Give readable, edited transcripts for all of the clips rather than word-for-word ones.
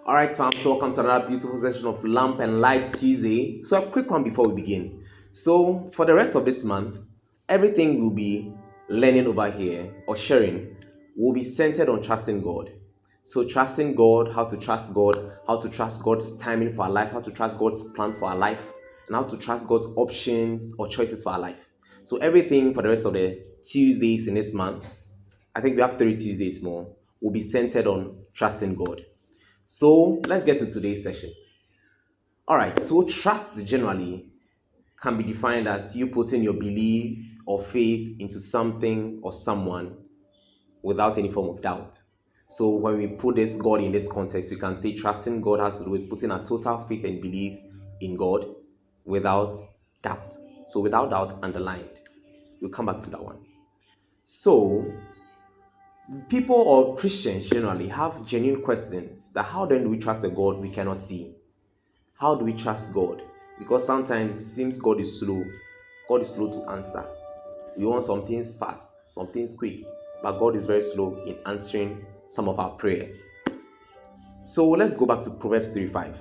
Alright, fam, so welcome to another beautiful session of Lamp and Light Tuesday. So, a quick one before we begin. So, for the rest of this month, everything we'll be learning over here or sharing will be centered on trusting God. So, trusting God, how to trust God, how to trust God's timing for our life, how to trust God's plan for our life, and how to trust God's options or choices for our life. So, everything for the rest of the Tuesdays in this month, I think we have 3 Tuesdays more, will be centered on trusting God. So let's get to today's session. All right, so trust generally can be defined as you putting your belief or faith into something or someone without any form of doubt. So when we put this God in this context, we can say trusting God has to do with putting a total faith and belief in God without doubt. So without doubt underlined. We'll come back to that one. So people or Christians generally have genuine questions that how then do we trust the God we cannot see? How do we trust God? Because sometimes it seems God is slow. God is slow to answer. We want some things fast, some things quick, but God is very slow in answering some of our prayers. So let's go back to Proverbs 3:5,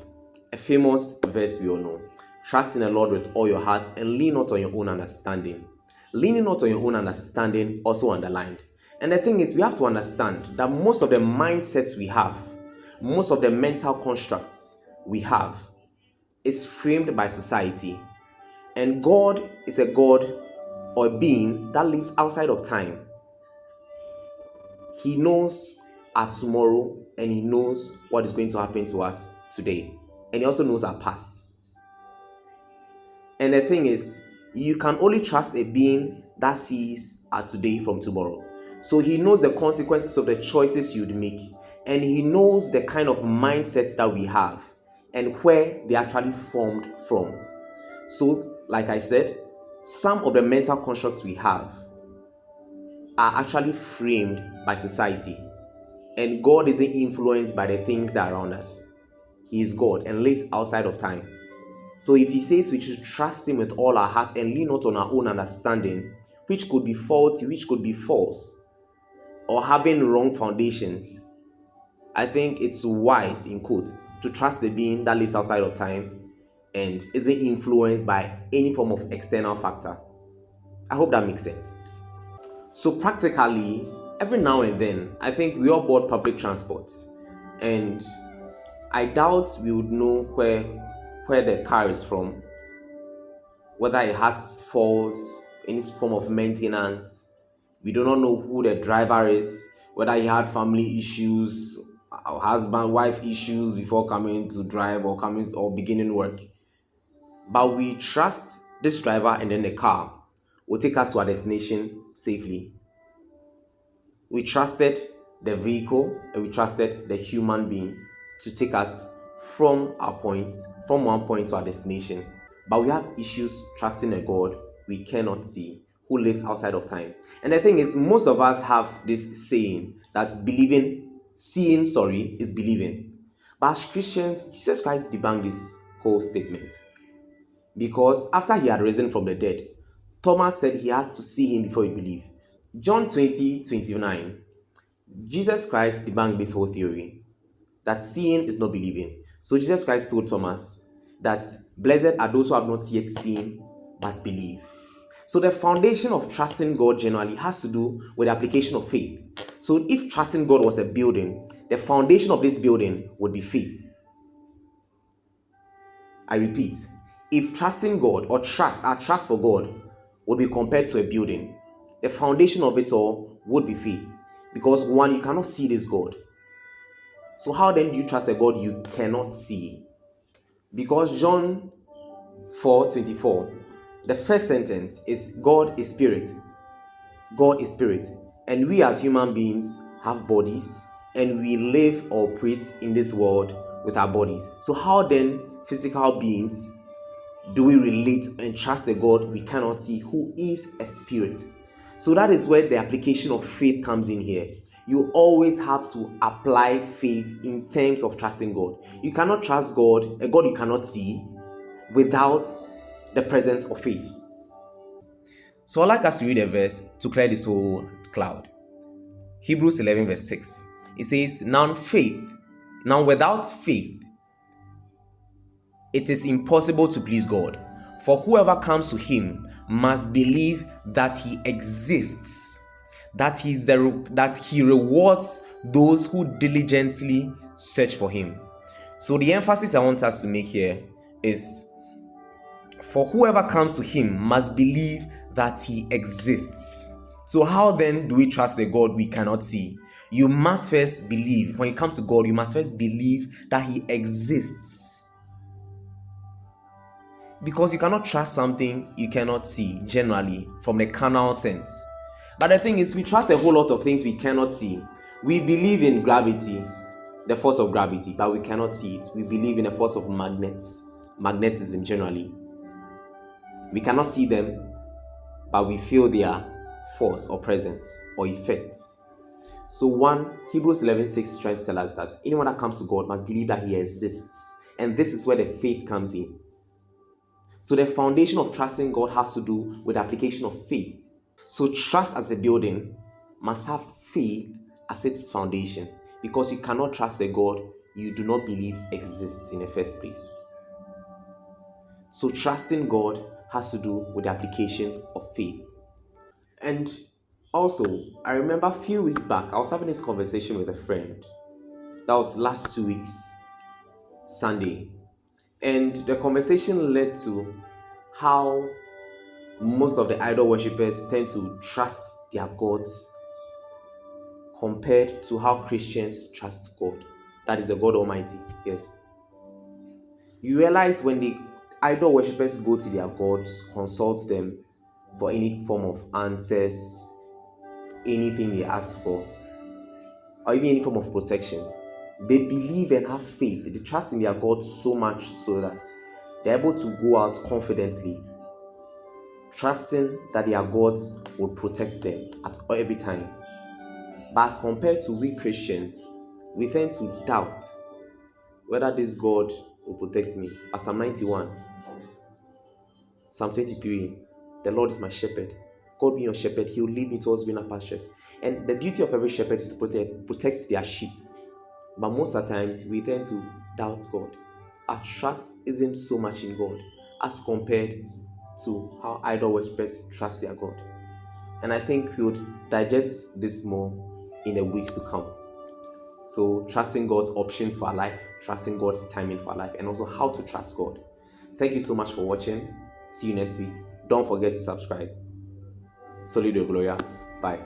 a famous verse we all know. Trust in the Lord with all your heart and lean not on your own understanding. Leaning not on your own understanding also underlined. And the thing is, we have to understand that most of the mindsets we have, most of the mental constructs we have, is framed by society. And God is a God or a being that lives outside of time. He knows our tomorrow and He knows what is going to happen to us today. And He also knows our past. And the thing is, you can only trust a being that sees our today from tomorrow. So He knows the consequences of the choices you'd make. And He knows the kind of mindsets that we have and where they actually formed from. So, like I said, some of the mental constructs we have are actually framed by society. And God isn't influenced by the things that are around us. He is God and lives outside of time. So if He says we should trust Him with all our heart and lean not on our own understanding, which could be faulty, which could be false, or having wrong foundations, I think it's wise, in quote, to trust the being that lives outside of time and isn't influenced by any form of external factor. I hope that makes sense. So practically, every now and then, I think we all board public transport, and I doubt we would know where the car is from, whether it has faults, any form of maintenance. We do not know who the driver is, whether he had family issues, or husband, wife issues before coming to drive or beginning work. But we trust this driver, and then the car will take us to our destination safely. We trusted the vehicle and we trusted the human being to take us from one point to our destination. But we have issues trusting a God we cannot see, who lives outside of time. And the thing is, most of us have this saying that seeing is believing. But as Christians, Jesus Christ debunked this whole statement. Because after He had risen from the dead, Thomas said he had to see Him before he believed. John 20:29, Jesus Christ debunked this whole theory that seeing is not believing. So Jesus Christ told Thomas that blessed are those who have not yet seen but believe. So the foundation of trusting God generally has to do with the application of faith. So if trusting God was a building, the foundation of this building would be faith. I repeat, if trusting God or our trust for God would be compared to a building, the foundation of it all would be faith. Because one, you cannot see this God. So how then do you trust a God you cannot see? Because John 4:24, the first sentence is God is spirit. God is spirit. And we as human beings have bodies and we live or operate in this world with our bodies. So how then, physical beings, do we relate and trust a God we cannot see, who is a spirit? So that is where the application of faith comes in here. You always have to apply faith in terms of trusting God. You cannot trust God, a God you cannot see, without the presence of faith. So I'd like us to read a verse to clear this whole cloud. Hebrews 11:6. It says, now faith Now, without faith, it is impossible to please God. For whoever comes to him must believe that he exists, that he rewards those who diligently search for him. So the emphasis I want us to make here is, for whoever comes to him must believe that he exists. So how then do we trust the God we cannot see? You must first believe. When you come to God, you must first believe that he exists. Because you cannot trust something you cannot see, generally, from the carnal sense. But the thing is, we trust a whole lot of things we cannot see. We believe in gravity, the force of gravity, but we cannot see it. We believe in the force of magnetism generally. We cannot see them, but we feel their force or presence or effects. So Hebrews 11:6 is trying to tell us that anyone that comes to God must believe that he exists. And this is where the faith comes in. So the foundation of trusting God has to do with the application of faith. So trust as a building must have faith as its foundation, because you cannot trust a God you do not believe exists in the first place. So trusting God has to do with the application of faith. And also, I remember a few weeks back, I was having this conversation with a friend. That was last 2 weeks, Sunday. And the conversation led to how most of the idol worshippers tend to trust their gods compared to how Christians trust God. That is the God Almighty. Yes. You realize when the idol worshippers go to their gods, consult them for any form of answers, anything they ask for, or even any form of protection, they believe and have faith. They trust in their God so much so that they're able to go out confidently, trusting that their gods will protect them at every time. But as compared to we Christians, we tend to doubt whether this God will protect me. As Psalm 91, Psalm 23, the Lord is my shepherd. God being your shepherd, he will lead me towards greener pastures. And the duty of every shepherd is to protect their sheep. But most of the times, we tend to doubt God. Our trust isn't so much in God as compared to how idol worshippers trust their God. And I think we would digest this more in the weeks to come. So trusting God's options for our life, trusting God's timing for our life, and also how to trust God. Thank you so much for watching. See you next week. Don't forget to subscribe. Soli Deo Gloia. Bye.